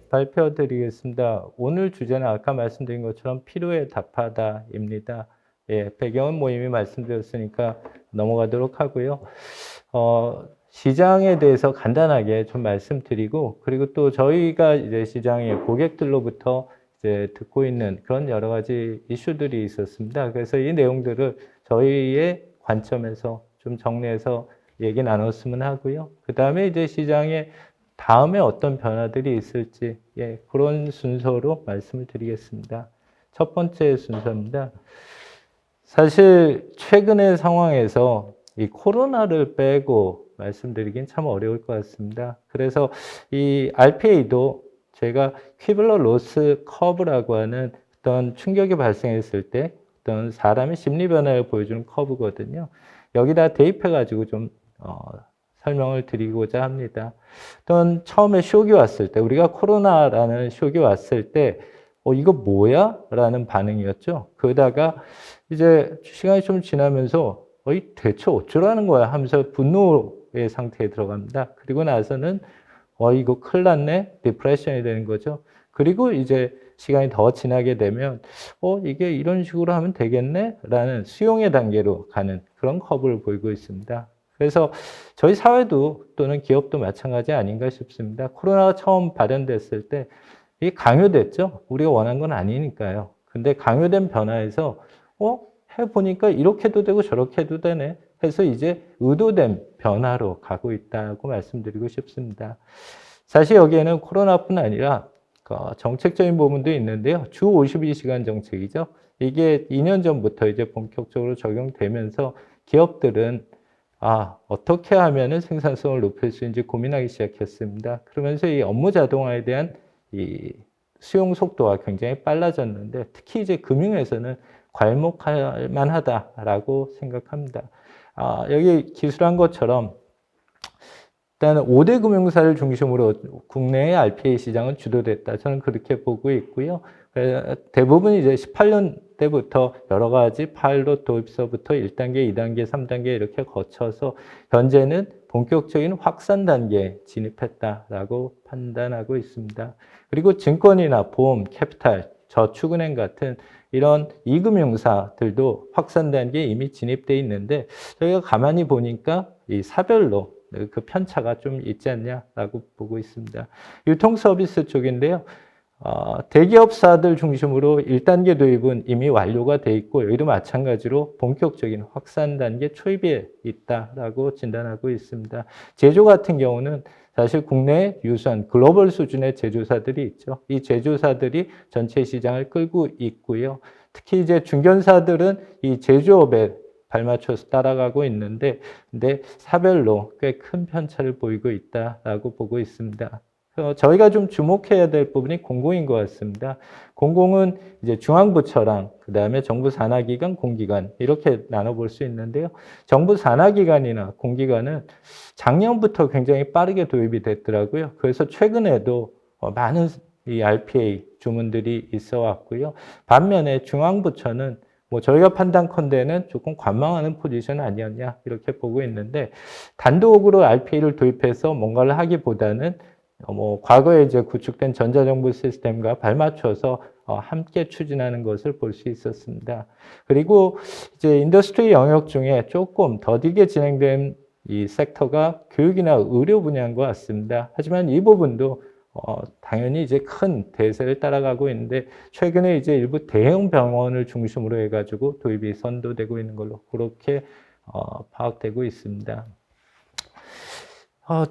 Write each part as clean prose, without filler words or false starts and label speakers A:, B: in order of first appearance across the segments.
A: 발표 드리겠습니다. 오늘 주제는 아까 말씀드린 것처럼 필요에 답하다입니다. 예, 배경은 뭐 이미 말씀드렸으니까 넘어가도록 하고요. 시장에 대해서 간단하게 좀 말씀드리고, 그리고 또 저희가 이제 시장의 고객들로부터 이제 듣고 있는 그런 여러 가지 이슈들이 있었습니다. 그래서 이 내용들을 저희의 관점에서 좀 정리해서 얘기 나눴으면 하고요. 그 다음에 이제 시장에 다음에 어떤 변화들이 있을지, 예, 그런 순서로 말씀을 드리겠습니다. 첫 번째 순서입니다. 사실 최근의 상황에서 이 코로나를 빼고 말씀드리긴 참 어려울 것 같습니다. 그래서 이 RPA도 제가 퀴블러 로스 커브라고 하는 어떤 충격이 발생했을 때 어떤 사람의 심리 변화를 보여주는 커브거든요. 여기다 대입해가지고 좀 설명을 드리고자 합니다. 어떤 처음에 쇼크 왔을 때, 우리가 코로나라는 쇼크 왔을 때, 이거 뭐야? 라는 반응이었죠. 그러다가 이제 시간이 좀 지나면서, 대체 어쩌라는 거야? 하면서 분노의 상태에 들어갑니다. 그리고 나서는, 이거 큰일 났네? 디프레션이 되는 거죠. 그리고 이제 시간이 더 지나게 되면, 이게 이런 식으로 하면 되겠네? 라는 수용의 단계로 가는 그런 커브를 보이고 있습니다. 그래서 저희 사회도 또는 기업도 마찬가지 아닌가 싶습니다. 코로나가 처음 발현됐을 때 이게 강요됐죠. 우리가 원한 건 아니니까요. 근데 강요된 변화에서 해보니까 이렇게도 되고 저렇게도 되네 해서 이제 의도된 변화로 가고 있다고 말씀드리고 싶습니다. 사실 여기에는 코로나뿐 아니라 정책적인 부분도 있는데요. 주 52시간 정책이죠. 이게 2년 전부터 이제 본격적으로 적용되면서 기업들은 어떻게 하면은 생산성을 높일 수 있는지 고민하기 시작했습니다. 그러면서 이 업무 자동화에 대한 이 수용 속도가 굉장히 빨라졌는데 특히 이제 금융에서는 괄목할 만하다라고 생각합니다. 여기 기술한 것처럼 일단 5대 금융사를 중심으로 국내의 RPA 시장은 주도됐다. 저는 그렇게 보고 있고요. 대부분 이제 18년 때부터 여러 가지 파일럿 도입서부터 1단계, 2단계, 3단계 이렇게 거쳐서 현재는 본격적인 확산 단계에 진입했다라고 판단하고 있습니다. 그리고 증권이나 보험, 캐피탈, 저축은행 같은 이런 이금융사들도 확산 단계에 이미 진입되어 있는데 저희가 가만히 보니까 이 사별로 그 편차가 좀 있지 않냐라고 보고 있습니다. 유통 서비스 쪽인데요. 대기업사들 중심으로 1단계 도입은 이미 완료가 돼 있고 여기도 마찬가지로 본격적인 확산 단계 초입에 있다라고 진단하고 있습니다. 제조 같은 경우는 사실 국내 유수한 글로벌 수준의 제조사들이 있죠. 이 제조사들이 전체 시장을 끌고 있고요. 특히 이제 중견사들은 이 제조업에 발맞춰서 따라가고 있는데, 근데 사별로 꽤 큰 편차를 보이고 있다라고 보고 있습니다. 저희가 좀 주목해야 될 부분이 공공인 것 같습니다. 공공은 이제 중앙부처랑 그 다음에 정부 산하기관, 공기관 이렇게 나눠볼 수 있는데요. 정부 산하기관이나 공기관은 작년부터 굉장히 빠르게 도입이 됐더라고요. 그래서 최근에도 많은 이 RPA 주문들이 있어 왔고요. 반면에 중앙부처는 뭐 저희가 판단컨대는 조금 관망하는 포지션 아니었냐 이렇게 보고 있는데 단독으로 RPA를 도입해서 뭔가를 하기보다는 과거에 이제 구축된 전자정부 시스템과 발맞춰서 함께 추진하는 것을 볼 수 있었습니다. 그리고 이제 인더스트리 영역 중에 조금 더디게 진행된 이 섹터가 교육이나 의료 분야인 것 같습니다. 하지만 이 부분도 당연히 이제 큰 대세를 따라가고 있는데 최근에 이제 일부 대형 병원을 중심으로 해가지고 도입이 선도되고 있는 걸로 그렇게 파악되고 있습니다.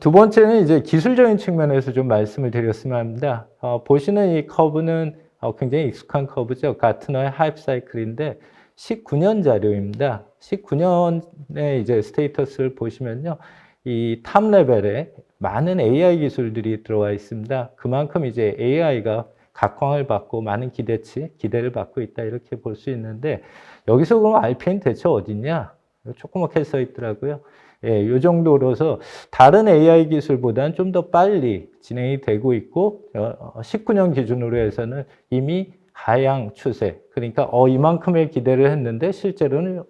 A: 두 번째는 이제 기술적인 측면에서 좀 말씀을 드렸으면 합니다. 보시는 이 커브는 굉장히 익숙한 커브죠. 가트너의 하이프 사이클인데 19년 자료입니다. 19년의 이제 스테이터스를 보시면요. 이 탑 레벨에 많은 AI 기술들이 들어와 있습니다. 그만큼 이제 AI가 각광을 받고 많은 기대를 받고 있다 이렇게 볼 수 있는데 여기서 그럼 RPA는 대체 어딨냐? 조그맣게 써 있더라고요. 예, 이 정도로서 다른 AI 기술보다는 좀 더 빨리 진행이 되고 있고 19년 기준으로 해서는 이미 하향 추세. 그러니까 이만큼의 기대를 했는데 실제로는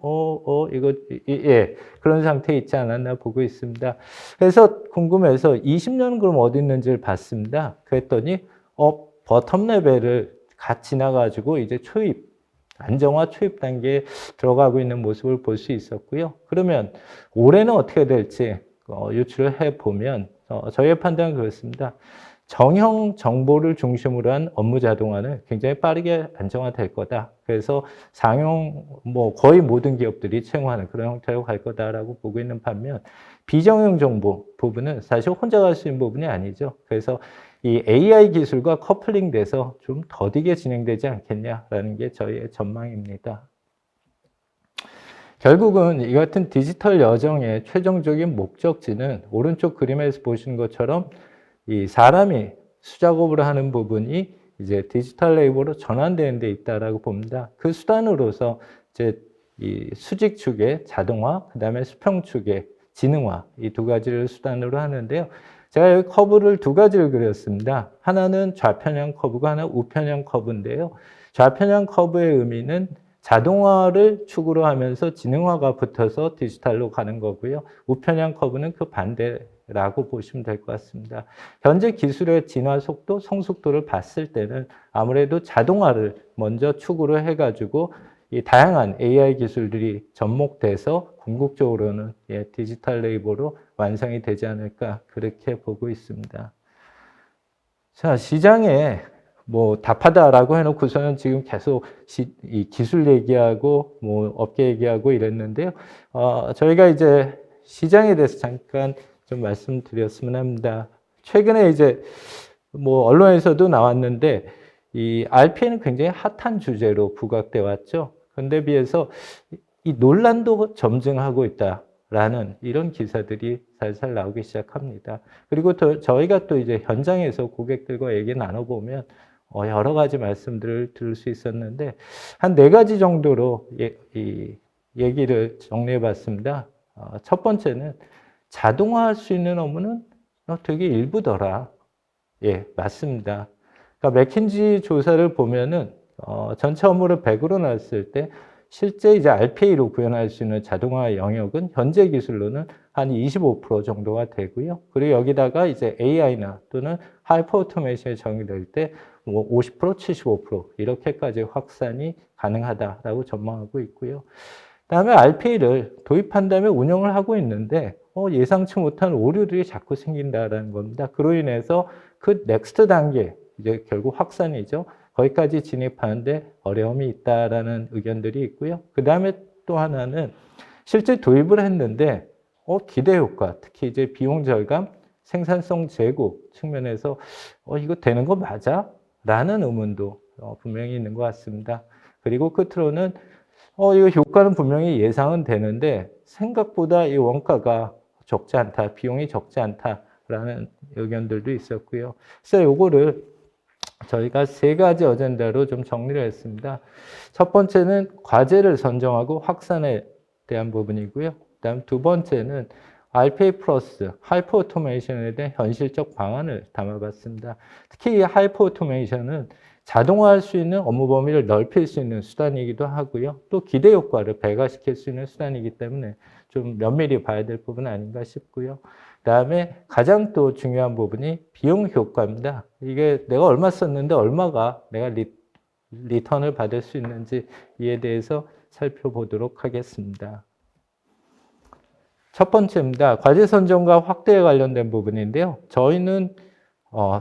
A: 이거 예, 그런 상태에 있지 않았나 보고 있습니다. 그래서 궁금해서 20년은 그럼 어디 있는지를 봤습니다. 그랬더니 버텀 레벨을 갓 지나가지고 이제 안정화 초입 단계에 들어가고 있는 모습을 볼 수 있었고요. 그러면 올해는 어떻게 될지 유추를 해보면 저희의 판단은 그렇습니다. 정형 정보를 중심으로 한 업무 자동화는 굉장히 빠르게 안정화될 거다. 그래서 상용 거의 모든 기업들이 채용하는 그런 형태로 갈 거다라고 보고 있는 반면 비정형 정보 부분은 사실 혼자 갈 수 있는 부분이 아니죠. 그래서 이 AI 기술과 커플링 돼서 좀 더디게 진행되지 않겠냐라는 게 저희의 전망입니다. 결국은 이 같은 디지털 여정의 최종적인 목적지는 오른쪽 그림에서 보시는 것처럼 이 사람이 수작업을 하는 부분이 이제 디지털 레이버로 전환되는 데 있다라고 봅니다. 그 수단으로서 이제 이 수직 축의 자동화, 그 다음에 수평 축의 지능화, 이 두 가지를 수단으로 하는데요. 제가 여기 커브를 두 가지를 그렸습니다. 하나는 좌편향 커브가 하나 우편향 커브인데요. 좌편향 커브의 의미는 자동화를 축으로 하면서 지능화가 붙어서 디지털로 가는 거고요. 우편향 커브는 그 반대라고 보시면 될 것 같습니다. 현재 기술의 진화 속도, 성숙도를 봤을 때는 아무래도 자동화를 먼저 축으로 해가지고 이 다양한 AI 기술들이 접목돼서 궁극적으로는 디지털 레이버로 완성이 되지 않을까 그렇게 보고 있습니다. 자, 시장에 답하다라고 해놓고서는 지금 계속 이 기술 얘기하고 업계 얘기하고 이랬는데요. 저희가 이제 시장에 대해서 잠깐 좀 말씀드렸으면 합니다. 최근에 이제 언론에서도 나왔는데 이 RPA는 굉장히 핫한 주제로 부각돼 왔죠. 그런데 비해서 이 논란도 점증하고 있다라는 이런 기사들이 살살 나오기 시작합니다. 그리고 저희가 또 이제 현장에서 고객들과 얘기 나눠보면 여러 가지 말씀들을 들을 수 있었는데 한 4가지 정도로 이 얘기를 정리해 봤습니다. 첫 번째는 자동화할 수 있는 업무는 되게 일부더라. 예, 맞습니다. 그러니까 맥킨지 조사를 보면은 전체 업무를 100으로 나눴을 때 실제 이제 RPA로 구현할 수 있는 자동화 영역은 현재 기술로는 한 25% 정도가 되고요. 그리고 여기다가 이제 AI나 또는 하이퍼 오토메이션이 적용될 때 50%, 75% 이렇게까지 확산이 가능하다라고 전망하고 있고요. 그다음에 RPA를 도입한 다음에 운영을 하고 있는데 예상치 못한 오류들이 자꾸 생긴다라는 겁니다. 그로 인해서 그 넥스트 단계 이제 결국 확산이죠. 거기까지 진입하는데 어려움이 있다라는 의견들이 있고요. 그 다음에 또 하나는 실제 도입을 했는데 기대 효과, 특히 이제 비용 절감, 생산성 제고 측면에서 이거 되는 거 맞아? 라는 의문도 분명히 있는 것 같습니다. 그리고 끝으로는 이거 효과는 분명히 예상은 되는데 생각보다 이 원가가 적지 않다, 비용이 적지 않다라는 의견들도 있었고요. 그래서 요거를 저희가 3가지 어젠다로 좀 정리를 했습니다. 첫 번째는 과제를 선정하고 확산에 대한 부분이고요. 그다음 두 번째는 RPA 플러스 하이퍼 오토메이션에 대한 현실적 방안을 담아봤습니다. 특히 이 하이퍼 오토메이션은 자동화할 수 있는 업무 범위를 넓힐 수 있는 수단이기도 하고요. 또 기대 효과를 배가시킬 수 있는 수단이기 때문에 좀 면밀히 봐야 될 부분 아닌가 싶고요. 그다음에 가장 또 중요한 부분이 비용 효과입니다. 이게 내가 얼마 썼는데 얼마가 내가 리턴을 받을 수 있는지 이에 대해서 살펴보도록 하겠습니다. 첫 번째입니다. 과제 선정과 확대에 관련된 부분인데요. 저희는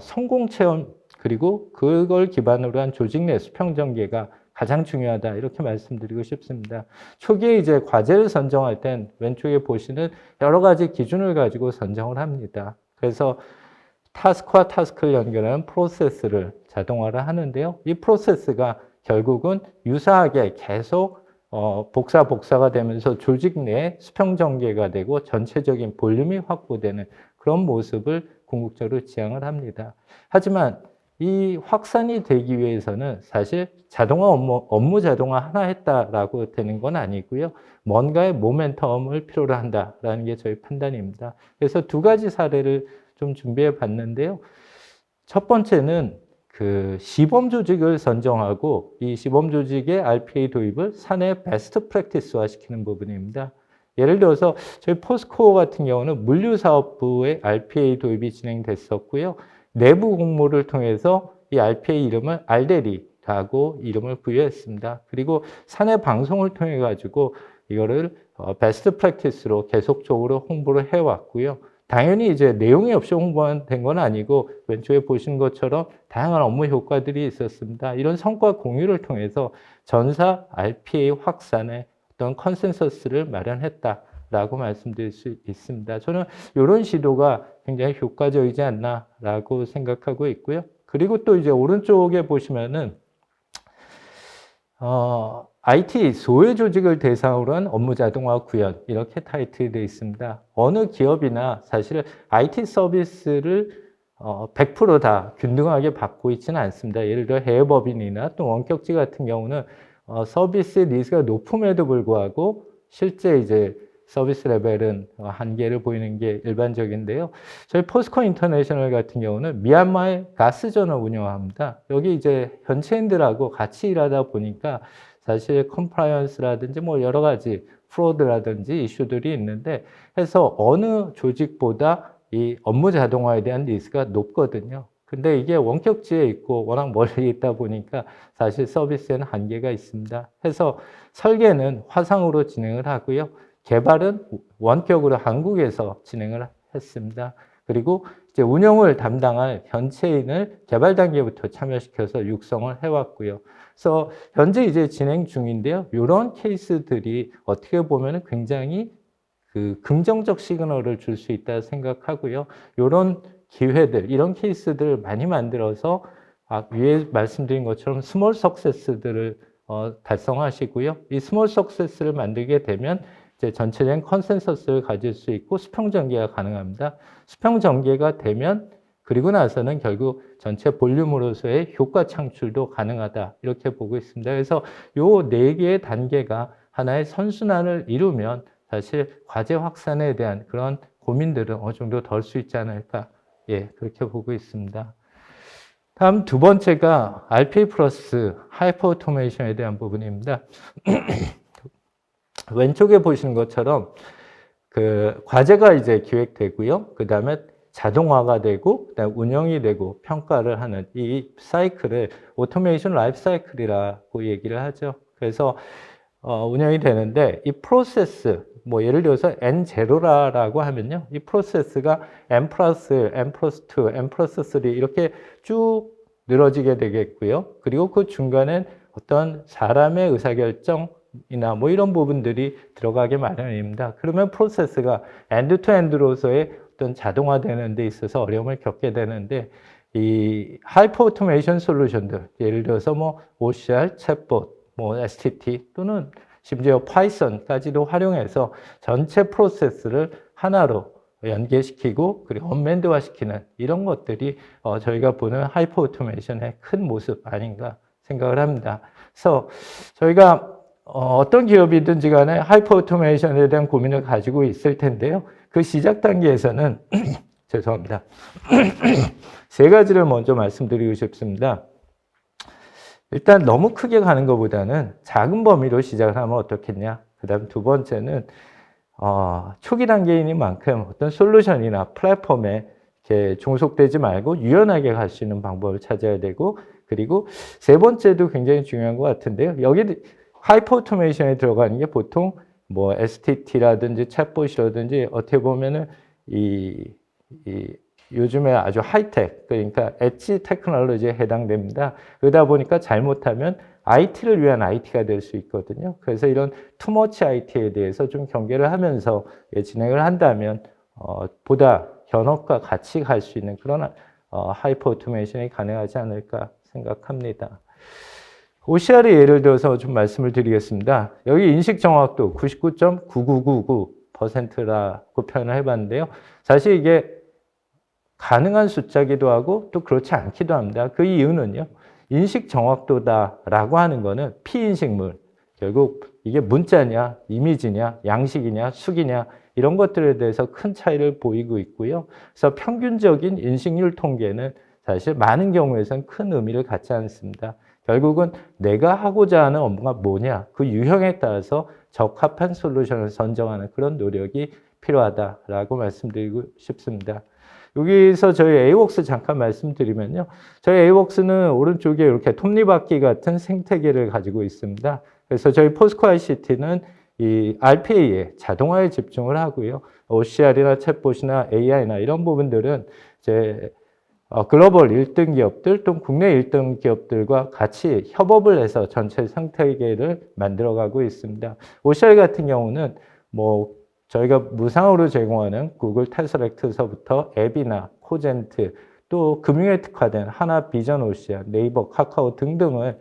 A: 성공 체험 그리고 그걸 기반으로 한 조직 내 수평 전개가 가장 중요하다 이렇게 말씀드리고 싶습니다. 초기에 이제 과제를 선정할 땐 왼쪽에 보시는 여러 가지 기준을 가지고 선정을 합니다. 그래서 타스크와 타스크를 연결하는 프로세스를 자동화를 하는데요. 이 프로세스가 결국은 유사하게 계속 복사가 되면서 조직 내 수평 전개가 되고 전체적인 볼륨이 확보되는 그런 모습을 궁극적으로 지향을 합니다. 하지만 이 확산이 되기 위해서는 사실 자동화 업무 자동화 하나 했다라고 되는 건 아니고요. 뭔가의 모멘텀을 필요로 한다라는 게 저희 판단입니다. 그래서 2가지 사례를 좀 준비해 봤는데요. 첫 번째는 그 시범 조직을 선정하고 이 시범 조직의 RPA 도입을 사내 베스트 프랙티스화 시키는 부분입니다. 예를 들어서 저희 포스코 같은 경우는 물류사업부의 RPA 도입이 진행됐었고요. 내부 공모를 통해서 이 RPA 이름을 알데리라고 이름을 부여했습니다. 그리고 사내 방송을 통해 가지고 이거를 베스트 프랙티스로 계속적으로 홍보를 해왔고요. 당연히 이제 내용이 없이 홍보된 건 아니고 왼쪽에 보시는 것처럼 다양한 업무 효과들이 있었습니다. 이런 성과 공유를 통해서 전사 RPA 확산의 어떤 컨센서스를 마련했다라고 말씀드릴 수 있습니다. 저는 이런 시도가 굉장히 효과적이지 않나라고 생각하고 있고요. 그리고 또 이제 오른쪽에 보시면은 IT 소외 조직을 대상으로 한 업무 자동화 구현 이렇게 타이틀이 되어 있습니다. 어느 기업이나 사실 IT 서비스를 100%다 균등하게 받고 있지는 않습니다. 예를 들어 해외법인이나 또 원격지 같은 경우는 서비스 니즈가 높음에도 불구하고 실제 이제 서비스 레벨은 한계를 보이는 게 일반적인데요. 저희 포스코 인터내셔널 같은 경우는 미얀마의 가스전을 운영합니다. 여기 이제 현지인들하고 같이 일하다 보니까 사실 컴플라이언스라든지 뭐 여러 가지 프로드라든지 이슈들이 있는데 해서 어느 조직보다 이 업무 자동화에 대한 니즈가 높거든요. 근데 이게 원격지에 있고 워낙 멀리 있다 보니까 사실 서비스에는 한계가 있습니다. 해서 설계는 화상으로 진행을 하고요. 개발은 원격으로 한국에서 진행을 했습니다. 그리고 이제 운영을 담당할 현체인을 개발 단계부터 참여시켜서 육성을 해왔고요. 그래서 현재 이제 진행 중인데요. 이런 케이스들이 어떻게 보면 굉장히 그 긍정적 시그널을 줄 수 있다 생각하고요. 이런 기회들, 이런 케이스들을 많이 만들어서 위에 말씀드린 것처럼 스몰 석세스들을 달성하시고요. 이 스몰 석세스를 만들게 되면 이제 전체적인 컨센서스를 가질 수 있고 수평 전개가 가능합니다. 수평 전개가 되면 그리고 나서는 결국 전체 볼륨으로서의 효과 창출도 가능하다 이렇게 보고 있습니다. 그래서 요 네 개의 단계가 하나의 선순환을 이루면 사실 과제 확산에 대한 그런 고민들은 어느 정도 덜 수 있지 않을까 그렇게 보고 있습니다. 다음 두 번째가 RPA 플러스 하이퍼 오토메이션에 대한 부분입니다. 왼쪽에 보시는 것처럼 그 과제가 이제 기획되고요. 그 다음에 자동화가 되고, 그다음에 운영이 되고, 평가를 하는 이 사이클을 오토메이션 라이프 사이클이라고 얘기를 하죠. 그래서 운영이 되는데 이 프로세스, 뭐 예를 들어서 N0라고 하면요. 이 프로세스가 N 플러스 1, N 플러스 2, N 플러스 3 이렇게 쭉 늘어지게 되겠고요. 그리고 그 중간엔 어떤 사람의 의사결정이나 뭐 이런 부분들이 들어가게 마련입니다. 그러면 프로세스가 엔드 투 엔드로서의 어떤 자동화되는 데 있어서 어려움을 겪게 되는데 이 하이퍼 오토메이션 솔루션들, 예를 들어서 뭐 OCR, 챗봇, 뭐 STT 또는 심지어 파이썬까지도 활용해서 전체 프로세스를 하나로 연계시키고 그리고 언맨드화 시키는 이런 것들이 저희가 보는 하이퍼 오토메이션의 큰 모습 아닌가 생각을 합니다. 그래서 저희가 어떤 기업이든지 간에 하이퍼 오토메이션에 대한 고민을 가지고 있을 텐데요. 그 시작 단계에서는 죄송합니다. 세 가지를 먼저 말씀드리고 싶습니다. 일단 너무 크게 가는 것보다는 작은 범위로 시작을 하면 어떻겠냐. 그 다음 두 번째는 초기 단계이니만큼 어떤 솔루션이나 플랫폼에 이렇게 종속되지 말고 유연하게 갈 수 있는 방법을 찾아야 되고, 그리고 세 번째도 굉장히 중요한 것 같은데요. 여기 하이퍼 오토메이션에 들어가는 게 보통 뭐 STT라든지 챗봇이라든지 어떻게 보면은 요즘에 아주 하이텍, 그러니까 엣지 테크놀로지에 해당됩니다. 그러다 보니까 잘못하면 IT를 위한 IT가 될 수 있거든요. 그래서 이런 투머치 IT에 대해서 좀 경계를 하면서 진행을 한다면 보다 현업과 같이 갈 수 있는 그런 하이퍼 오토메이션이 가능하지 않을까 생각합니다. OCR의 예를 들어서 좀 말씀을 드리겠습니다. 여기 인식 정확도 99.9999%라고 표현을 해봤는데요. 사실 이게 가능한 숫자기도 하고 또 그렇지 않기도 합니다. 그 이유는요. 인식 정확도다라고 하는 거는 피인식물, 결국 이게 문자냐, 이미지냐, 양식이냐, 수기냐 이런 것들에 대해서 큰 차이를 보이고 있고요. 그래서 평균적인 인식률 통계는 사실 많은 경우에선 큰 의미를 갖지 않습니다. 결국은 내가 하고자 하는 업무가 뭐냐, 그 유형에 따라서 적합한 솔루션을 선정하는 그런 노력이 필요하다라고 말씀드리고 싶습니다. 여기서 저희 AWOX 잠깐 말씀드리면요. 저희 AWOX는 오른쪽에 이렇게 톱니바퀴 같은 생태계를 가지고 있습니다. 그래서 저희 포스코 ICT는 이 RPA에 자동화에 집중을 하고요. OCR이나 챗봇이나 AI나 이런 부분들은 이제 글로벌 1등 기업들 또는 국내 1등 기업들과 같이 협업을 해서 전체 생태계를 만들어가고 있습니다. OCR 같은 경우는 뭐 저희가 무상으로 제공하는 구글 테스렉트서부터 앱이나 코젠트 또 금융에 특화된 하나 비전 OCR, 네이버, 카카오 등등을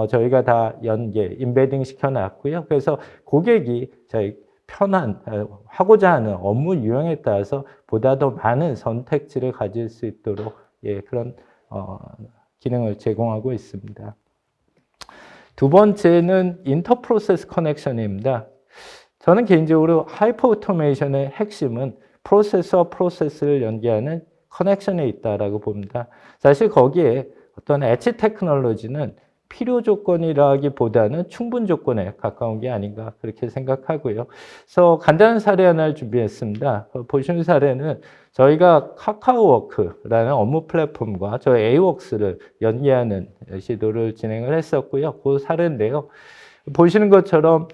A: 저희가 다 연계, 임베딩 시켜놨고요. 그래서 고객이 저희 편한, 하고자 하는 업무 유형에 따라서 보다 더 많은 선택지를 가질 수 있도록 그런 기능을 제공하고 있습니다. 두 번째는 인터프로세스 커넥션입니다. 저는 개인적으로 하이퍼 오토메이션의 핵심은 프로세스와 프로세스를 연계하는 커넥션에 있다라고 봅니다. 사실 거기에 어떤 엣지 테크놀로지는 필요 조건이라기보다는 충분 조건에 가까운 게 아닌가 그렇게 생각하고요. 그래서 간단한 사례 하나를 준비했습니다. 보시는 사례는 저희가 카카오워크라는 업무 플랫폼과 저희 AWOX를 연계하는 시도를 진행을 했었고요. 그 사례인데요. 보시는 것처럼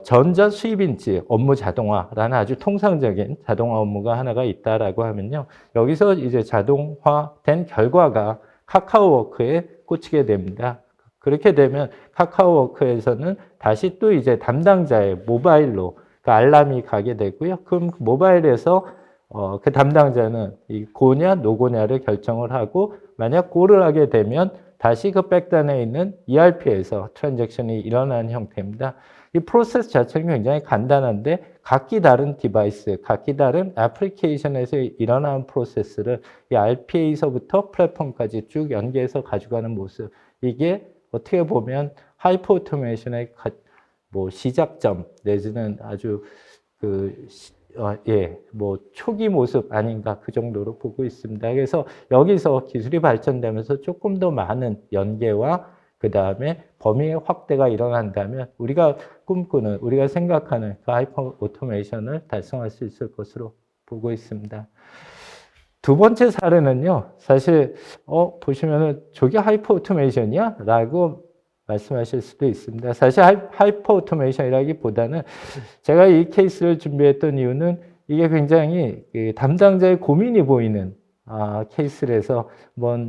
A: 전자 수입인지 업무 자동화라는 아주 통상적인 자동화 업무가 하나가 있다라고 하면요. 여기서 이제 자동화된 결과가 카카오워크에 꽂히게 됩니다. 그렇게 되면 카카오워크에서는 다시 또 이제 담당자의 모바일로 그 알람이 가게 되고요. 그럼 모바일에서 그 담당자는 이 고냐 노고냐를 결정을 하고 만약 고를 하게 되면 다시 그 백단에 있는 ERP에서 트랜잭션이 일어나는 형태입니다. 이 프로세스 자체는 굉장히 간단한데 각기 다른 디바이스, 각기 다른 애플리케이션에서 일어나는 프로세스를 이 RPA에서부터 플랫폼까지 쭉 연계해서 가져가는 모습. 이게 어떻게 보면 하이퍼 오토메이션의 뭐 시작점 내지는 아주 뭐 초기 모습 아닌가 그 정도로 보고 있습니다. 그래서 여기서 기술이 발전되면서 조금 더 많은 연계와 그 다음에 범위의 확대가 일어난다면 우리가 꿈꾸는, 우리가 생각하는 그 하이퍼 오토메이션을 달성할 수 있을 것으로 보고 있습니다. 두 번째 사례는요, 사실, 보시면은 저게 하이퍼 오토메이션이야? 라고 말씀하실 수도 있습니다. 사실 하이퍼 오토메이션이라기보다는 제가 이 케이스를 준비했던 이유는 이게 굉장히 담당자의 고민이 보이는 케이스라서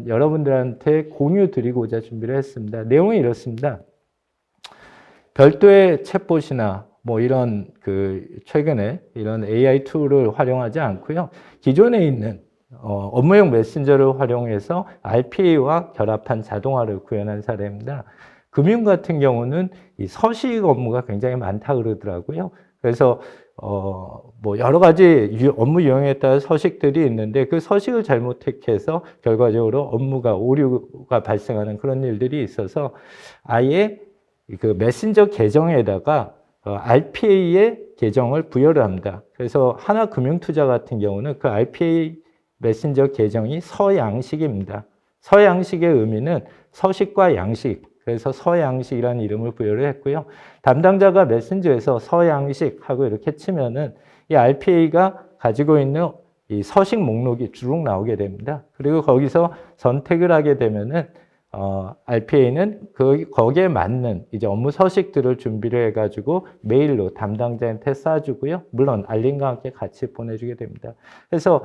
A: 여러분들한테 공유 드리고자 준비를 했습니다. 내용이 이렇습니다. 별도의 챗봇이나 뭐 이런 최근에 이런 AI 툴을 활용하지 않고요. 기존에 있는 업무용 메신저를 활용해서 RPA와 결합한 자동화를 구현한 사례입니다. 금융 같은 경우는 이 서식 업무가 굉장히 많다 그러더라고요. 그래서 뭐 여러 가지 업무 유형에 따라 서식들이 있는데 그 서식을 잘못 택해서 결과적으로 업무가 오류가 발생하는 그런 일들이 있어서 아예 그 메신저 계정에다가 RPA의 계정을 부여를 합니다. 그래서 하나금융투자 같은 경우는 그 RPA 메신저 계정이 서양식입니다. 서양식의 의미는 서식과 양식, 그래서 서양식이라는 이름을 부여를 했고요. 담당자가 메신저에서 서양식하고 이렇게 치면은 이 RPA가 가지고 있는 이 서식 목록이 쭉 나오게 됩니다. 그리고 거기서 선택을 하게 되면은 RPA는 거기에 맞는 이제 업무 서식들을 준비를 해가지고 메일로 담당자한테 쏴주고요. 물론 알림과 함께 같이 보내주게 됩니다. 그래서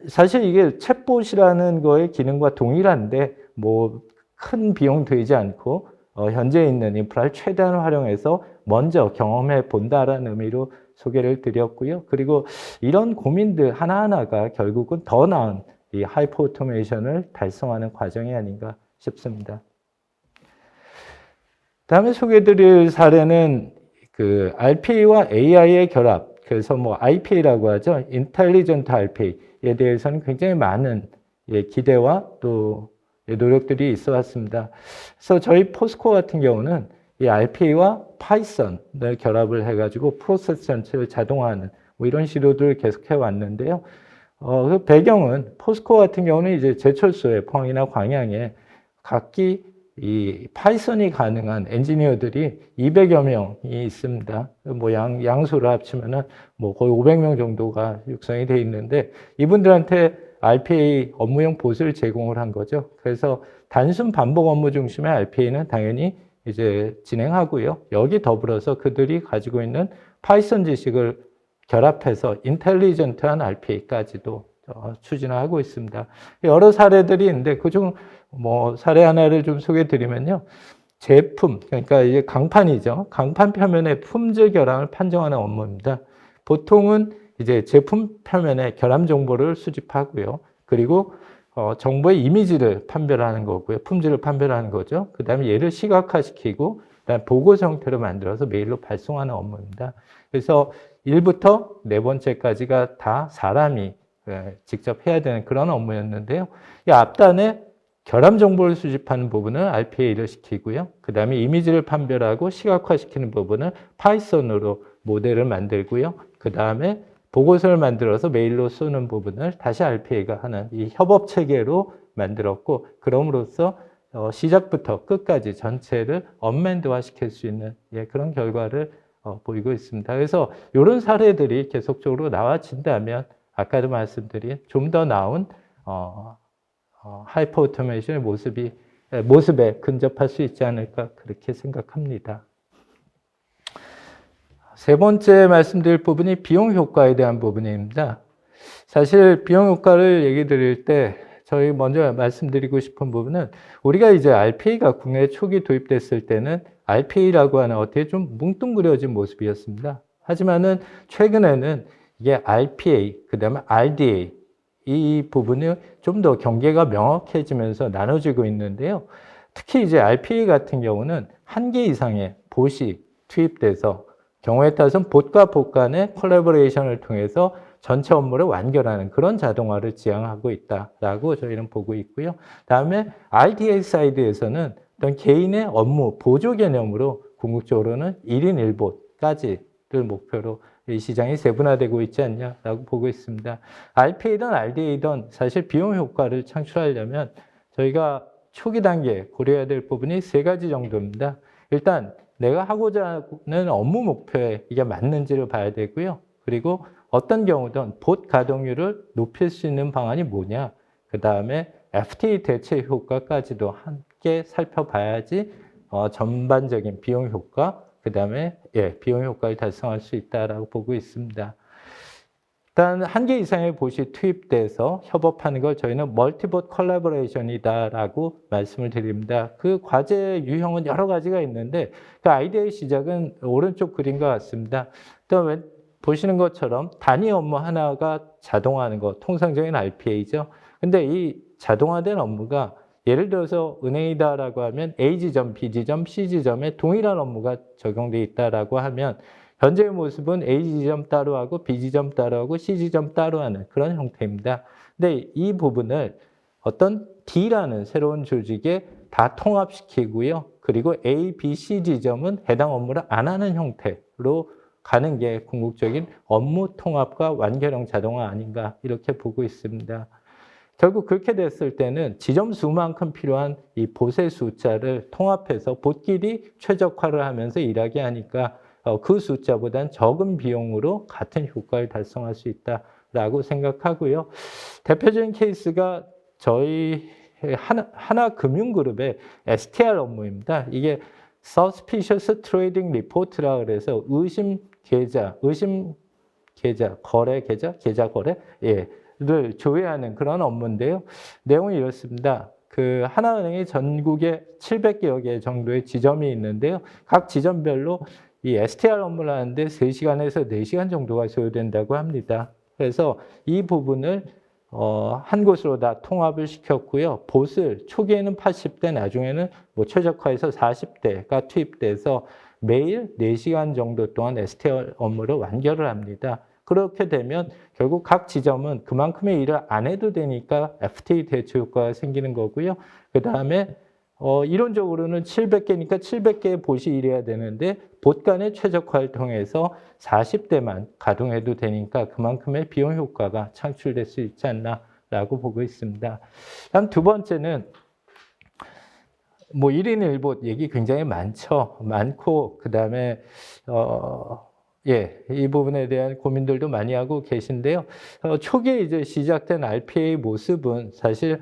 A: 사실 이게 챗봇이라는 거의 기능과 동일한데 뭐 큰 비용 들이지 않고 현재 있는 인프라를 최대한 활용해서 먼저 경험해 본다라는 의미로 소개를 드렸고요. 그리고 이런 고민들 하나하나가 결국은 더 나은 이 하이퍼 오토메이션을 달성하는 과정이 아닌가 싶습니다. 다음에 소개해드릴 사례는 그 RPA와 AI의 결합, 그래서 뭐 IPA라고 하죠. 인텔리전트 RPA에 대해서는 굉장히 많은 기대와 또 노력들이 있어 왔습니다. 그래서 저희 포스코 같은 경우는 이 RPA와 파이썬을 결합을 해가지고 프로세스 전체를 자동화하는 뭐 이런 시도들을 계속해 왔는데요. 그 배경은 포스코 같은 경우는 이제 제철소에 포항이나 광양에 각기 이 파이썬이 가능한 엔지니어들이 200여 명이 있습니다. 뭐 양수를 합치면은 뭐 거의 500명 정도가 육성이 돼 있는데 이분들한테 RPA 업무용 봇을 제공을 한 거죠. 그래서 단순 반복 업무 중심의 RPA는 당연히 이제 진행하고요. 여기 더불어서 그들이 가지고 있는 파이썬 지식을 결합해서 인텔리전트한 RPA까지도 추진하고 있습니다. 여러 사례들이 있는데 그중 뭐 사례 하나를 좀 소개해 드리면요. 제품, 그러니까 이제 강판이죠. 강판 표면의 품질 결함을 판정하는 업무입니다. 보통은 이제 제품 표면에 결함 정보를 수집하고요. 그리고 정보의 이미지를 판별하는 거고요. 품질을 판별하는 거죠. 그 다음에 얘를 시각화시키고 그다음에 보고서 형태로 만들어서 메일로 발송하는 업무입니다. 그래서 1부터 4번째까지가 다 사람이 직접 해야 되는 그런 업무였는데요. 이 앞단에 결함 정보를 수집하는 부분을 RPA를 시키고요. 그 다음에 이미지를 판별하고 시각화시키는 부분을 파이썬으로 모델을 만들고요. 그 다음에 보고서를 만들어서 메일로 쏘는 부분을 다시 RPA가 하는 이 협업 체계로 만들었고, 그럼으로써 시작부터 끝까지 전체를 언맨드화 시킬 수 있는 그런 결과를 보이고 있습니다. 그래서 이런 사례들이 계속적으로 나와진다면 아까도 말씀드린 좀 더 나은 하이퍼 오토메이션의 모습에 근접할 수 있지 않을까 그렇게 생각합니다. 세 번째 말씀드릴 부분이 비용 효과에 대한 부분입니다. 사실 비용 효과를 얘기 드릴 때 저희 먼저 말씀드리고 싶은 부분은 우리가 이제 RPA가 국내에 초기 도입됐을 때는 RPA라고 하는 어떻게 좀 뭉뚱그려진 모습이었습니다. 하지만은 최근에는 이게 RPA, 그 다음에 RDA 이 부분이 좀 더 경계가 명확해지면서 나눠지고 있는데요. 특히 이제 RPA 같은 경우는 한 개 이상의 봇이 투입돼서 경우에 따라서는 봇과 봇 간의 콜라보레이션을 통해서 전체 업무를 완결하는 그런 자동화를 지향하고 있다라고 저희는 보고 있고요. 다음에 RDA 사이드에서는 어떤 개인의 업무 보조 개념으로 궁극적으로는 1인 1봇까지를 목표로 이 시장이 세분화되고 있지 않냐라고 보고 있습니다. RPA든 RDA든 사실 비용 효과를 창출하려면 저희가 초기 단계에 고려해야 될 부분이 세 가지 정도입니다. 일단 내가 하고자 하는 업무 목표에 이게 맞는지를 봐야 되고요. 그리고 어떤 경우든 봇 가동률을 높일 수 있는 방안이 뭐냐. 그 다음에 FTA 대체 효과까지도 함께 살펴봐야지 전반적인 비용 효과, 그 다음에 비용 효과를 달성할 수 있다라고 보고 있습니다. 일단 한 개 이상의 봇이 투입돼서 협업하는 걸 저희는 멀티봇 콜라보레이션이다라고 말씀을 드립니다. 그 과제 유형은 여러 가지가 있는데 그 아이디어의 시작은 오른쪽 그림과 같습니다. 일단 보시는 것처럼 단위 업무 하나가 자동화하는 거, 통상적인 RPA죠. 근데 이 자동화된 업무가 예를 들어서 은행이다라고 하면 A 지점, B 지점, C 지점에 동일한 업무가 적용되어 있다라고 하면 현재의 모습은 A 지점 따로 하고 B 지점 따로 하고 C 지점 따로 하는 그런 형태입니다. 근데 이 부분을 어떤 D라는 새로운 조직에 다 통합시키고요. 그리고 A, B, C 지점은 해당 업무를 안 하는 형태로 가는 게 궁극적인 업무 통합과 완결형 자동화 아닌가 이렇게 보고 있습니다. 결국 그렇게 됐을 때는 지점 수만큼 필요한 이 봇의 숫자를 통합해서 봇끼리 최적화를 하면서 일하게 하니까 그 숫자보단 적은 비용으로 같은 효과를 달성할 수 있다라고 생각하고요. 대표적인 케이스가 저희 하나금융그룹의 STR 업무입니다. 이게 Suspicious Trading Report라 그래서 의심 계좌, 거래 계좌, 거래, 를 조회하는 그런 업무인데요. 내용이 이렇습니다. 그 하나은행이 전국에 700여 개 정도의 지점이 있는데요. 각 지점별로 이 STR 업무를 하는데 3시간에서 4시간 정도가 소요된다고 합니다. 그래서 이 부분을 한 곳으로 다 통합을 시켰고요. 봇을 초기에는 80대, 나중에는 뭐 최적화해서 40대가 투입돼서 매일 4시간 정도 동안 STR 업무를 완결을 합니다. 그렇게 되면 결국 각 지점은 그만큼의 일을 안 해도 되니까 FTA 대체 효과가 생기는 거고요. 그 다음에 이론적으로는 700개니까 700개의 봇이 일해야 되는데 봇 간의 최적화를 통해서 40대만 가동해도 되니까 그만큼의 비용 효과가 창출될 수 있지 않나라고 보고 있습니다. 다음 두 번째는 뭐 1인 1봇 얘기 굉장히 많고 그다음에 이 부분에 대한 고민들도 많이 하고 계신데요. 초기에 이제 시작된 RPA 모습은 사실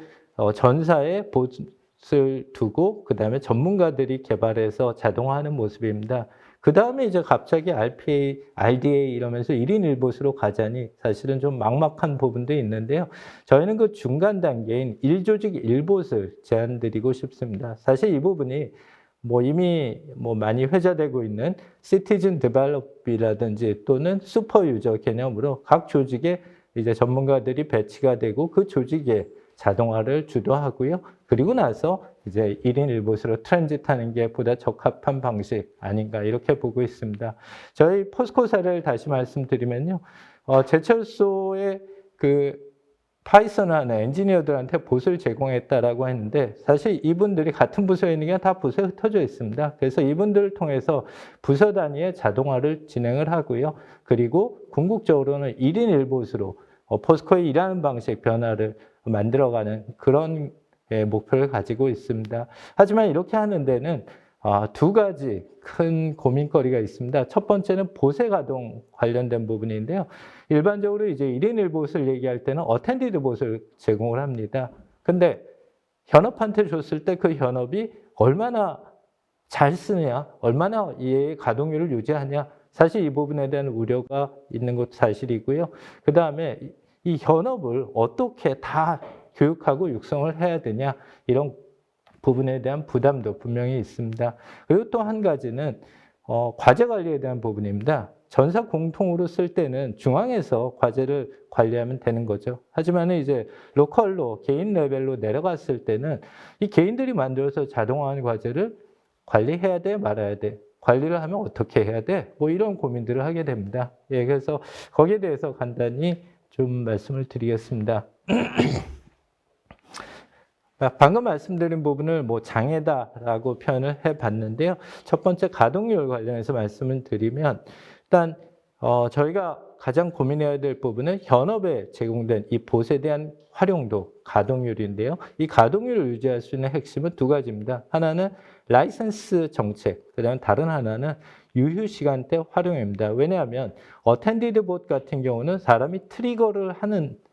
A: 전사에 봇을 두고 그다음에 전문가들이 개발해서 자동화하는 모습입니다. 그다음에 이제 갑자기 RPA, RDA 이러면서 1인 1봇으로 가자니 사실은 좀 막막한 부분도 있는데요. 저희는 그 중간 단계인 1조직 1봇을 제안드리고 싶습니다. 사실 이 부분이 뭐 이미 뭐 많이 회자되고 있는 시티즌 디벨롭이라든지 또는 슈퍼 유저 개념으로 각 조직에 이제 전문가들이 배치가 되고 그 조직에 자동화를 주도하고요. 그리고 나서 이제 1인 1봇으로 트랜짓하는 게 보다 적합한 방식 아닌가 이렇게 보고 있습니다. 저희 포스코 사례를 다시 말씀드리면요. 제철소에 그 파이썬을 하는 엔지니어들한테 봇을 제공했다라고 했는데 사실 이분들이 같은 부서에 있는 게 다 부서에 흩어져 있습니다. 그래서 이분들을 통해서 부서 단위의 자동화를 진행을 하고요. 그리고 궁극적으로는 1인 1봇으로 포스코의 일하는 방식 변화를 만들어가는 그런 목표를 가지고 있습니다. 하지만 이렇게 하는 데는 두 가지 큰 고민거리가 있습니다. 첫 번째는 봇의 가동 관련된 부분인데요. 일반적으로 이제 1인 1봇을 얘기할 때는 어텐디드 봇을 제공을 합니다. 근데 현업한테 줬을 때 그 현업이 얼마나 잘 쓰냐, 얼마나 얘의 가동률을 유지하냐, 사실 이 부분에 대한 우려가 있는 것도 사실이고요. 그 다음에 이 현업을 어떻게 다 교육하고 육성을 해야 되냐, 이런 부분에 대한 부담도 분명히 있습니다. 그리고 또 한 가지는 과제 관리에 대한 부분입니다. 전사 공통으로 쓸 때는 중앙에서 과제를 관리하면 되는 거죠. 하지만 이제 로컬로 개인 레벨로 내려갔을 때는 이 개인들이 만들어서 자동화하는 과제를 관리해야 돼, 말아야 돼. 관리를 하면 어떻게 해야 돼? 뭐 이런 고민들을 하게 됩니다. 예, 그래서 거기에 대해서 간단히 좀 말씀을 드리겠습니다. 방금 말씀드린 부분을 뭐 장애다라고 표현을 해봤는데요. 첫 번째 가동률 관련해서 말씀을 드리면 일단 저희가 가장 고민해야 될 부분은 현업에 제공된 이 봇에 대한 활용도, 가동률인데요. 이 가동률을 유지할 수 있는 핵심은 두 가지입니다. 하나는 라이선스 정책, 그다음 다른 하나는 유휴 시간대 활용입니다. 왜냐하면 어텐디드 봇 같은 경우는 사람이 트리거를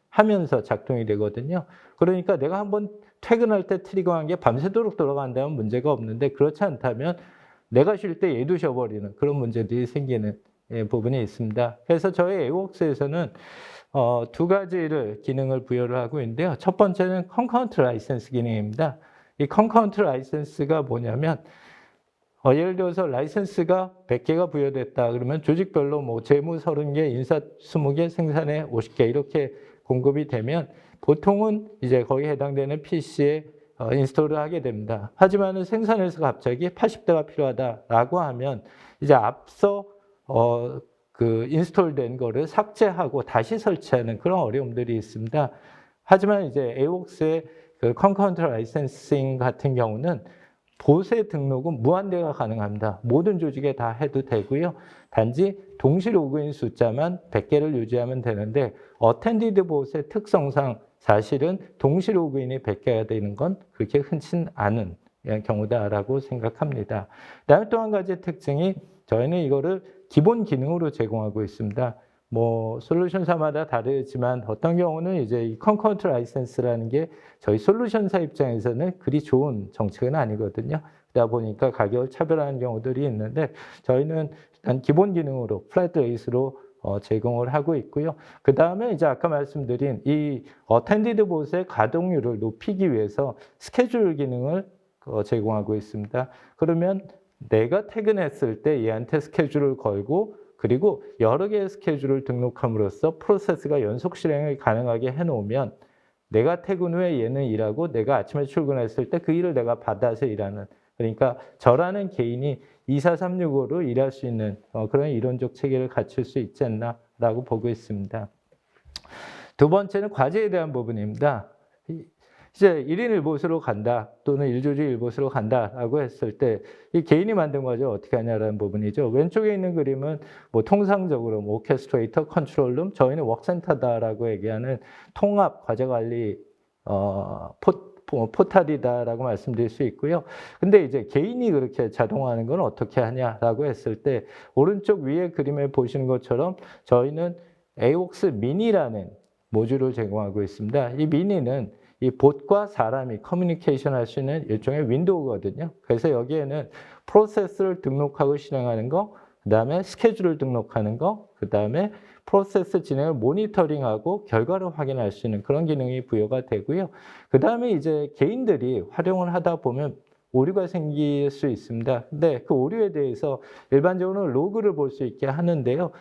A: 하면서 작동이 되거든요. 그러니까 내가 한번 퇴근할 때 트리거한 게 밤새도록 돌아간다면 문제가 없는데 그렇지 않다면 내가 쉴 때 얘도 쉬어버리는 그런 문제들이 생기는 부분이 있습니다. 그래서 저희 에이웍스에서는 두 가지를 기능을 부여를 하고 있는데요. 첫 번째는 컨카운트 라이센스 기능입니다. 이 컨카운트 라이센스가 뭐냐면 예를 들어서 라이센스가 100개가 부여됐다 그러면 조직별로 뭐 재무 30개, 인사 20개, 생산에 50개 이렇게 공급이 되면 보통은 이제 거기에 해당되는 PC에 인스톨을 하게 됩니다. 하지만은 생산에서 갑자기 80대가 필요하다라고 하면 이제 앞서 그 인스톨된 거를 삭제하고 다시 설치하는 그런 어려움들이 있습니다. 하지만 이제 에이웍스의 그 컨카운트 라이센싱 같은 경우는 봇의 등록은 무한대가 가능합니다. 모든 조직에 다 해도 되고요. 단지 동시 로그인 숫자만 100개를 유지하면 되는데 어텐디드 봇의 특성상 사실은 동시 로그인이 100개가 되는 건 그렇게 흔치 않은 경우다라고 생각합니다. 그다음에 또 한 가지 특징이 저희는 이거를 기본 기능으로 제공하고 있습니다. 뭐 솔루션사마다 다르지만 어떤 경우는 이제 이 컨카운트 라이센스라는 게 저희 솔루션사 입장에서는 그리 좋은 정책은 아니거든요. 그러다 보니까 가격을 차별하는 경우들이 있는데 저희는 일단 기본 기능으로 플랫 레이스로 제공을 하고 있고요. 그 다음에 이제 아까 말씀드린 이 어텐디드 봇의 가동률을 높이기 위해서 스케줄 기능을 제공하고 있습니다. 그러면 내가 퇴근했을 때 얘한테 스케줄을 걸고 그리고 여러 개의 스케줄을 등록함으로써 프로세스가 연속 실행을 가능하게 해놓으면 내가 퇴근 후에 얘는 일하고 내가 아침에 출근했을 때 그 일을 내가 받아서 일하는 그러니까 저라는 개인이 24365로 일할 수 있는 그런 이론적 체계를 갖출 수 있지 않나라고 보고 있습니다. 두 번째는 과제에 대한 부분입니다. 이제 1인 1봇으로 간다 또는 1조직 1봇으로 간다라고 했을 때 이 개인이 만든 과제 어떻게 하냐라는 부분이죠. 왼쪽에 있는 그림은 뭐 통상적으로 뭐 오케스트레이터, 컨트롤룸, 저희는 웍센터다라고 얘기하는 통합 과제 관리 포탈이다라고 말씀드릴 수 있고요. 근데 이제 개인이 그렇게 자동화하는 건 어떻게 하냐라고 했을 때 오른쪽 위에 그림에 보시는 것처럼 저희는 AWOX 미니라는 모듈을 제공하고 있습니다. 이 미니는 이 봇과 사람이 커뮤니케이션 할 수 있는 일종의 윈도우거든요. 그래서 여기에는 프로세스를 등록하고 실행하는 거, 그 다음에 스케줄을 등록하는 거, 그 다음에 프로세스 진행을 모니터링하고 결과를 확인할 수 있는 그런 기능이 부여가 되고요. 그 다음에 이제 개인들이 활용을 하다 보면 오류가 생길 수 있습니다. 근데 그 오류에 대해서 일반적으로 로그를 볼 수 있게 하는데요.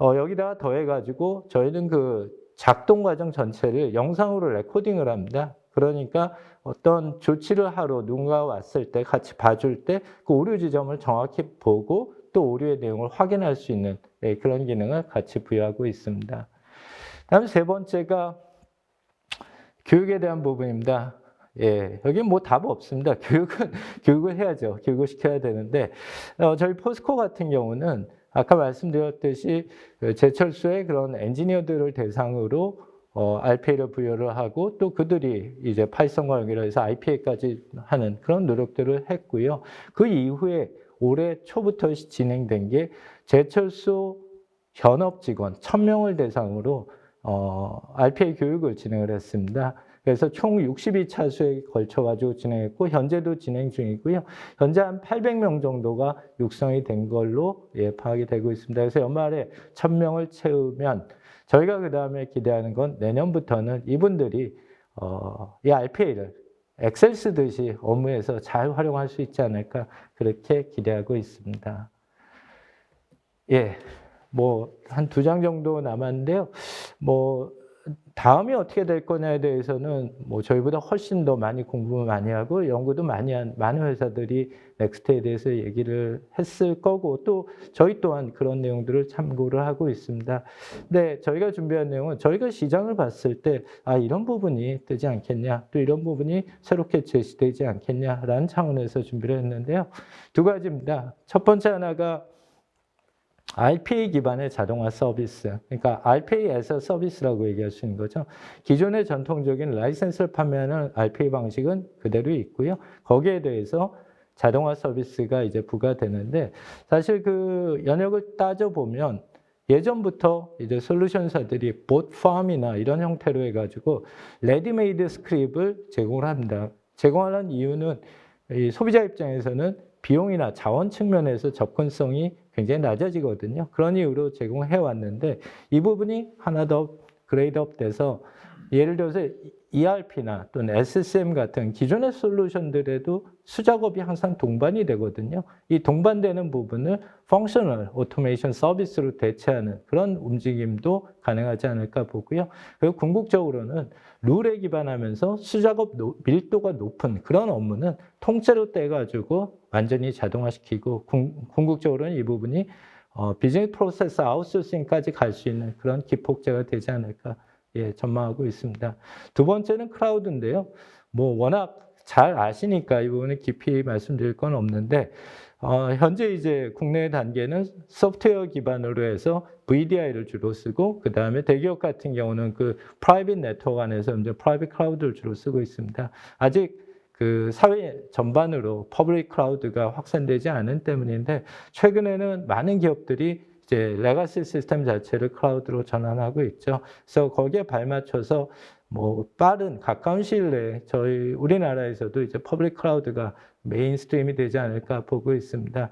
A: 여기다가 더해가지고 저희는 그 작동 과정 전체를 영상으로 레코딩을 합니다. 그러니까 어떤 조치를 하러 누군가 왔을 때 같이 봐줄 때 그 오류 지점을 정확히 보고 또 오류의 내용을 확인할 수 있는 그런 기능을 같이 부여하고 있습니다. 다음 세 번째가 교육에 대한 부분입니다. 여기 뭐 답 없습니다. 교육을 해야죠. 교육을 시켜야 되는데, 저희 포스코 같은 경우는 아까 말씀드렸듯이 제철소의 그런 엔지니어들을 대상으로 RPA를 부여를 하고 또 그들이 이제 파이썬과 연결해서 IPA까지 하는 그런 노력들을 했고요. 그 이후에 올해 초부터 진행된 게 제철소 현업 직원 1000명을 대상으로 RPA 교육을 진행을 했습니다. 그래서 총 62차수에 걸쳐가지고 진행했고 현재도 진행 중이고요. 현재 한 800명 정도가 육성이 된 걸로 파악이 되고 있습니다. 그래서 연말에 1000명을 채우면 저희가 그 다음에 기대하는 건 내년부터는 이분들이 이 RPA를 엑셀 쓰듯이 업무에서 잘 활용할 수 있지 않을까 그렇게 기대하고 있습니다. 뭐 한 2장 정도 남았는데요. 뭐 다음이 어떻게 될 거냐에 대해서는 뭐 저희보다 훨씬 더 많이 공부 많이 하고 연구도 많이 한 많은 회사들이 넥스트에 대해서 얘기를 했을 거고 또 저희 또한 그런 내용들을 참고를 하고 있습니다. 근데 저희가 준비한 내용은 저희가 시장을 봤을 때 이런 부분이 뜨지 않겠냐 또 이런 부분이 새롭게 제시되지 않겠냐라는 차원에서 준비를 했는데요. 두 가지입니다. 첫 번째 하나가 RPA 기반의 자동화 서비스, 그러니까 RPA as a 서비스라고 얘기할 수 있는 거죠. 기존의 전통적인 라이센스를 판매하는 RPA 방식은 그대로 있고요. 거기에 대해서 자동화 서비스가 이제 부과되는데 사실 그 연역을 따져보면 예전부터 이제 솔루션사들이 봇팜이나 이런 형태로 해가지고 레디메이드 스크립을 제공을 합니다. 제공하는 이유는 이 소비자 입장에서는 비용이나 자원 측면에서 접근성이 굉장히 낮아지거든요. 그런 이유로 제공해 왔는데 이 부분이 하나 더 그레이드업 돼서 예를 들어서 ERP나 또는 SCM 같은 기존의 솔루션들에도 수작업이 항상 동반이 되거든요. 이 동반되는 부분을 펑셔널 오토메이션 서비스로 대체하는 그런 움직임도 가능하지 않을까 보고요. 그리고 궁극적으로는 룰에 기반하면서 수작업 밀도가 높은 그런 업무는 통째로 떼가지고 완전히 자동화시키고 궁극적으로는 이 부분이 비즈니스 프로세스 아웃소싱까지 갈 수 있는 그런 기폭제가 되지 않을까 전망하고 있습니다. 두 번째는 클라우드인데요. 뭐 워낙 잘 아시니까 이 부분은 깊이 말씀드릴 건 없는데 현재 이제 국내 단계는 소프트웨어 기반으로 해서 VDI를 주로 쓰고 그 다음에 대기업 같은 경우는 그 프라이빗 네트워크 안에서 이제 프라이빗 클라우드를 주로 쓰고 있습니다. 아직 그 사회 전반으로 퍼블릭 클라우드가 확산되지 않은 때문인데 최근에는 많은 기업들이 이제 레가시 시스템 자체를 클라우드로 전환하고 있죠. 그래서 거기에 발맞춰서 뭐 빠른 가까운 시일 내에 저희 우리나라에서도 이제 퍼블릭 클라우드가 메인스트림이 되지 않을까 보고 있습니다.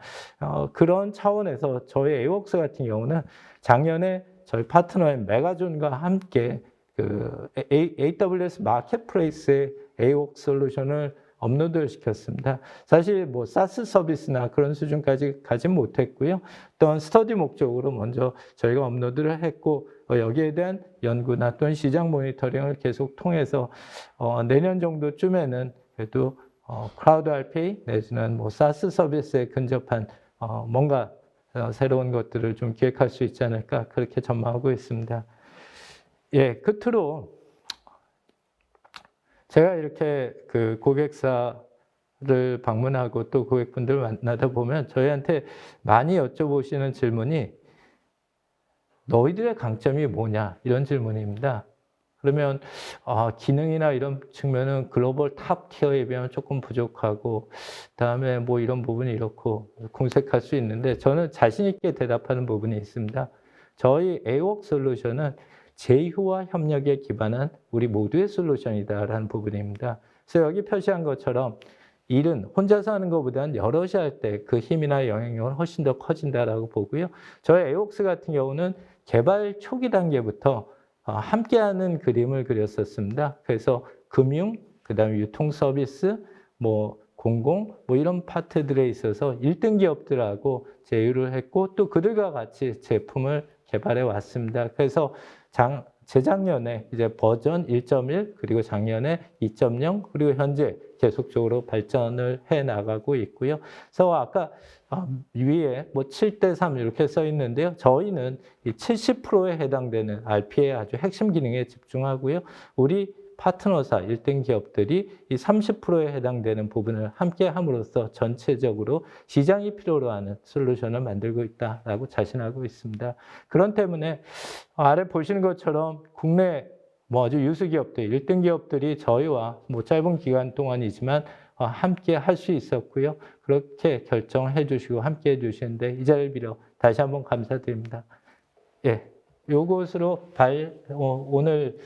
A: 그런 차원에서 저희 AWOX 같은 경우는 작년에 저희 파트너인 메가존과 함께 그 AWS 마켓플레이스의 AWOX 솔루션을 업로드를 시켰습니다. 사실 뭐 사스 서비스나 그런 수준까지 가지 못했고요. 또한 스터디 목적으로 먼저 저희가 업로드를 했고 여기에 대한 연구나 또는 시장 모니터링을 계속 통해서 내년 정도쯤에는 그래도 클라우드 RPA 내지는 뭐 사스 서비스에 근접한 뭔가 새로운 것들을 좀 기획할 수 있지 않을까 그렇게 전망하고 있습니다. 끝으로 제가 이렇게 그 고객사를 방문하고 또 고객분들을 만나다 보면 저희한테 많이 여쭤보시는 질문이 너희들의 강점이 뭐냐 이런 질문입니다. 그러면 기능이나 이런 측면은 글로벌 탑 티어에 비하면 조금 부족하고 그다음에 뭐 이런 부분이 이렇고 궁색할 수 있는데 저는 자신 있게 대답하는 부분이 있습니다. 저희 에이웍 솔루션은 제휴와 협력에 기반한 우리 모두의 솔루션이다라는 부분입니다. 그래서 여기 표시한 것처럼 일은 혼자서 하는 것보다는 여럿이 할 때 그 힘이나 영향력은 훨씬 더 커진다라고 보고요. 저희 에이웍스 같은 경우는 개발 초기 단계부터 함께하는 그림을 그렸었습니다. 그래서 금융, 그다음에 유통 서비스, 뭐 공공, 뭐 이런 파트들에 있어서 1등 기업들하고 제휴를 했고 또 그들과 같이 제품을 개발해 왔습니다. 그래서 재작년에 이제 버전 1.1 그리고 작년에 2.0 그리고 현재 계속적으로 발전을 해 나가고 있고요. 그래서 아까 위에 뭐 7대3 이렇게 써 있는데요. 저희는 이 70%에 해당되는 RP의 아주 핵심 기능에 집중하고요. 우리 파트너사 1등 기업들이 이 30%에 해당되는 부분을 함께 함으로써 전체적으로 시장이 필요로 하는 솔루션을 만들고 있다라고 자신하고 있습니다. 그런 때문에 아래 보시는 것처럼 국내 뭐 아주 유수 기업들, 1등 기업들이 저희와 뭐 짧은 기간 동안이지만 함께 할 수 있었고요. 그렇게 결정해 주시고 함께 해 주시는데 이 자리를 빌어 다시 한번 감사드립니다. 예. 요것으로 오늘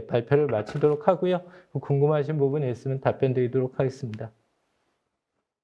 A: 발표를 마치도록 하고요. 궁금하신 부분이 있으면 답변 드리도록 하겠습니다.